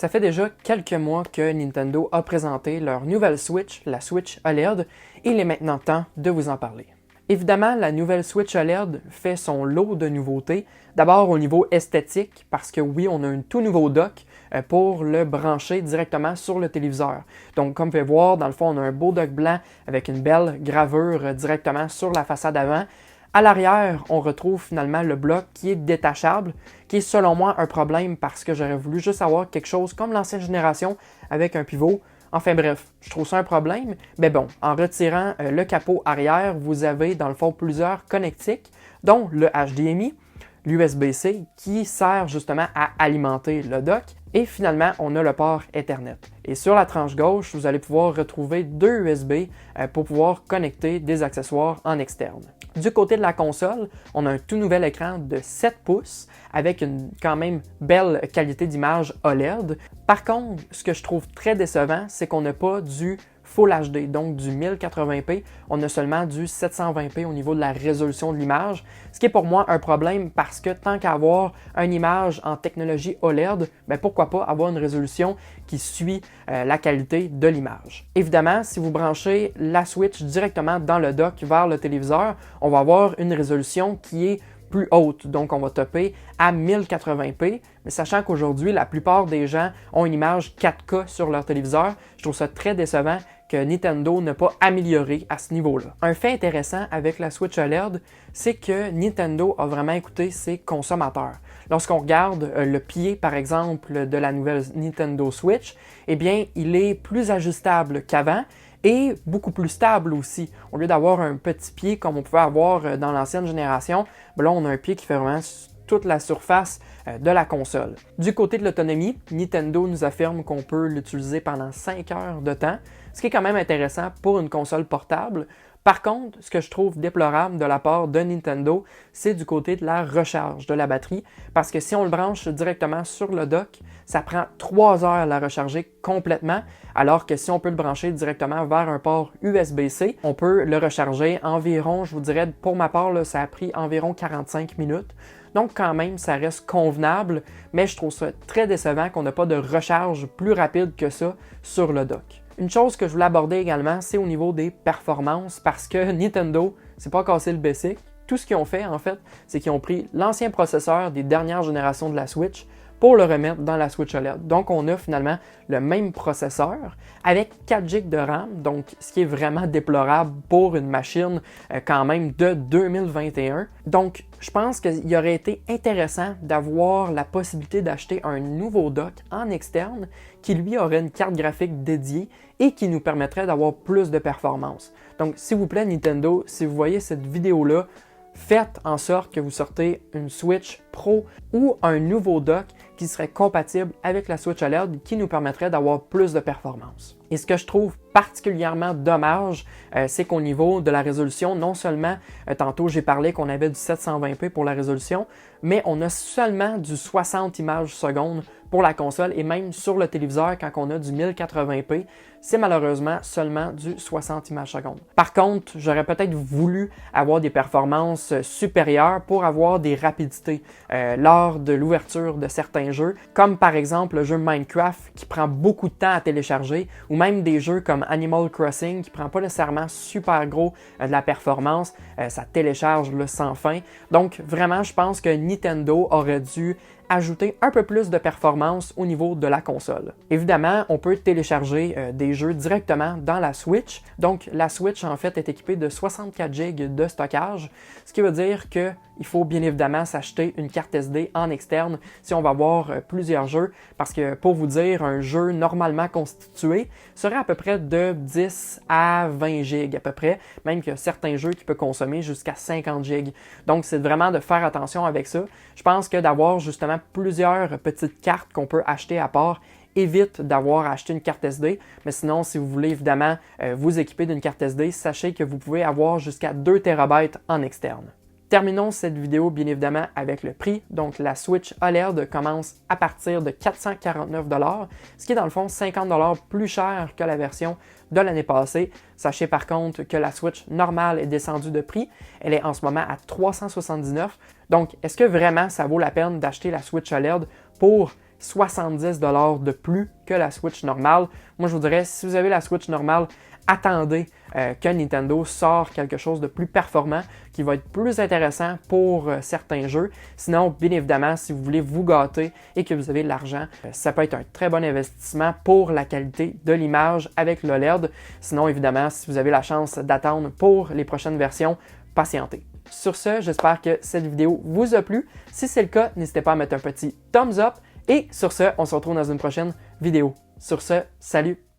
Ça fait déjà quelques mois que Nintendo a présenté leur nouvelle Switch, la Switch OLED, et il est maintenant temps de vous en parler. Évidemment, la nouvelle Switch OLED fait son lot de nouveautés. D'abord au niveau esthétique, parce que oui, on a un tout nouveau dock pour le brancher directement sur le téléviseur. Donc, comme vous pouvez voir, dans le fond, on a un beau dock blanc avec une belle gravure directement sur la façade avant. À l'arrière, on retrouve finalement le bloc qui est détachable, qui est selon moi un problème parce que j'aurais voulu juste avoir quelque chose comme l'ancienne génération avec un pivot. Enfin bref, je trouve ça un problème. Mais bon, en retirant le capot arrière, vous avez dans le fond plusieurs connectiques, dont le HDMI, l'USB-C qui sert justement à alimenter le dock. Et finalement, on a le port Ethernet. Et sur la tranche gauche, vous allez pouvoir retrouver deux USB pour pouvoir connecter des accessoires en externe. Du côté de la console, on a un tout nouvel écran de 7 pouces avec une quand même belle qualité d'image OLED. Par contre, ce que je trouve très décevant, c'est qu'on n'a pas du Full HD, donc du 1080p, on a seulement du 720p au niveau de la résolution de l'image, ce qui est pour moi un problème parce que tant qu'à avoir une image en technologie OLED, ben pourquoi pas avoir une résolution qui suit la qualité de l'image. Évidemment, si vous branchez la Switch directement dans le dock vers le téléviseur, on va avoir une résolution qui est plus haute, donc on va topper à 1080p, mais sachant qu'aujourd'hui, la plupart des gens ont une image 4K sur leur téléviseur, je trouve ça très décevant que Nintendo n'a pas amélioré à ce niveau-là. Un fait intéressant avec la Switch OLED, c'est que Nintendo a vraiment écouté ses consommateurs. Lorsqu'on regarde le pied, par exemple, de la nouvelle Nintendo Switch, eh bien, il est plus ajustable qu'avant, et beaucoup plus stable aussi. Au lieu d'avoir un petit pied comme on pouvait avoir dans l'ancienne génération, ben là on a un pied qui fait vraiment toute la surface de la console. Du côté de l'autonomie, Nintendo nous affirme qu'on peut l'utiliser pendant 5 heures de temps, ce qui est quand même intéressant pour une console portable. Par contre, ce que je trouve déplorable de la part de Nintendo, c'est du côté de la recharge de la batterie, parce que si on le branche directement sur le dock, ça prend 3 heures à la recharger complètement, alors que si on peut le brancher directement vers un port USB-C, on peut le recharger environ, je vous dirais, pour ma part, là, ça a pris environ 45 minutes. Donc quand même, ça reste convenable, mais je trouve ça très décevant qu'on n'a pas de recharge plus rapide que ça sur le dock. Une chose que je voulais aborder également, c'est au niveau des performances, parce que Nintendo s'est pas cassé le basic. Tout ce qu'ils ont fait, en fait, c'est qu'ils ont pris l'ancien processeur des dernières générations de la Switch pour le remettre dans la Switch OLED. Donc, on a finalement le même processeur avec 4 GB de RAM, donc ce qui est vraiment déplorable pour une machine quand même de 2021. Donc, je pense qu'il aurait été intéressant d'avoir la possibilité d'acheter un nouveau dock en externe qui lui aurait une carte graphique dédiée et qui nous permettrait d'avoir plus de performance. Donc, s'il vous plaît, Nintendo, si vous voyez cette vidéo-là, faites en sorte que vous sortez une Switch Pro ou un nouveau dock qui serait compatible avec la Switch OLED qui nous permettrait d'avoir plus de performance. Et ce que je trouve particulièrement dommage, c'est qu'au niveau de la résolution, non seulement, tantôt j'ai parlé qu'on avait du 720p pour la résolution, mais on a seulement du 60 images secondes pour la console et même sur le téléviseur quand on a du 1080p, c'est malheureusement seulement du 60 images secondes. Par contre, j'aurais peut-être voulu avoir des performances supérieures pour avoir des rapidités lors de l'ouverture de certains jeux, comme par exemple le jeu Minecraft qui prend beaucoup de temps à télécharger, ou même des jeux comme Animal Crossing qui prend pas nécessairement super gros de la performance, ça télécharge sans fin. Donc vraiment, je pense que Nintendo aurait dû ajouter un peu plus de performance au niveau de la console. Évidemment, on peut télécharger des jeux directement dans la Switch. Donc, la Switch, en fait, est équipée de 64 GB de stockage, ce qui veut dire qu'il faut bien évidemment s'acheter une carte SD en externe si on va avoir plusieurs jeux, parce que pour vous dire, un jeu normalement constitué serait à peu près de 10 à 20 GB à peu près, même qu'il y a certains jeux qui peuvent consommer jusqu'à 50 GB. Donc, c'est vraiment de faire attention avec ça. Je pense que d'avoir justement plusieurs petites cartes qu'on peut acheter à part évite d'avoir acheté une carte SD, mais sinon, si vous voulez évidemment vous équiper d'une carte SD, sachez que vous pouvez avoir jusqu'à 2 TB en externe. Terminons cette vidéo bien évidemment avec le prix. Donc la Switch OLED commence à partir de 449 $, ce qui est dans le fond 50 $ plus cher que la version de l'année passée. Sachez par contre que la Switch normale est descendue de prix. Elle est en ce moment à 379 $. Donc est-ce que vraiment ça vaut la peine d'acheter la Switch OLED pour $70 de plus que la Switch normale. Moi, je vous dirais, si vous avez la Switch normale, attendez que Nintendo sort quelque chose de plus performant, qui va être plus intéressant pour certains jeux. Sinon, bien évidemment, si vous voulez vous gâter et que vous avez de l'argent, ça peut être un très bon investissement pour la qualité de l'image avec l'OLED. Sinon, évidemment, si vous avez la chance d'attendre pour les prochaines versions, patientez. Sur ce, j'espère que cette vidéo vous a plu. Si c'est le cas, n'hésitez pas à mettre un petit thumbs up. Et sur ce, on se retrouve dans une prochaine vidéo. Sur ce, salut!